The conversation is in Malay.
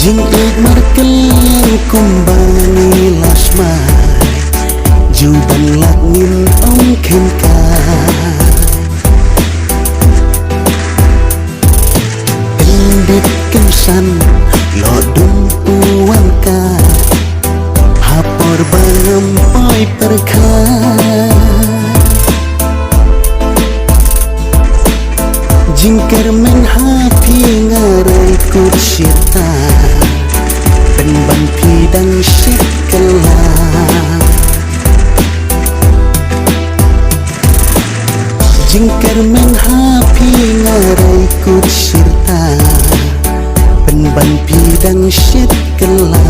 Jing markel kumbani lasmai Juban langin ong kenka Endit kensan lodung uangka Hapor bangam poi perka Jingker men hapi ngarai kursyata Penban pidang syekela Jingker men hapi ngarai kursyata Penban pidang syekela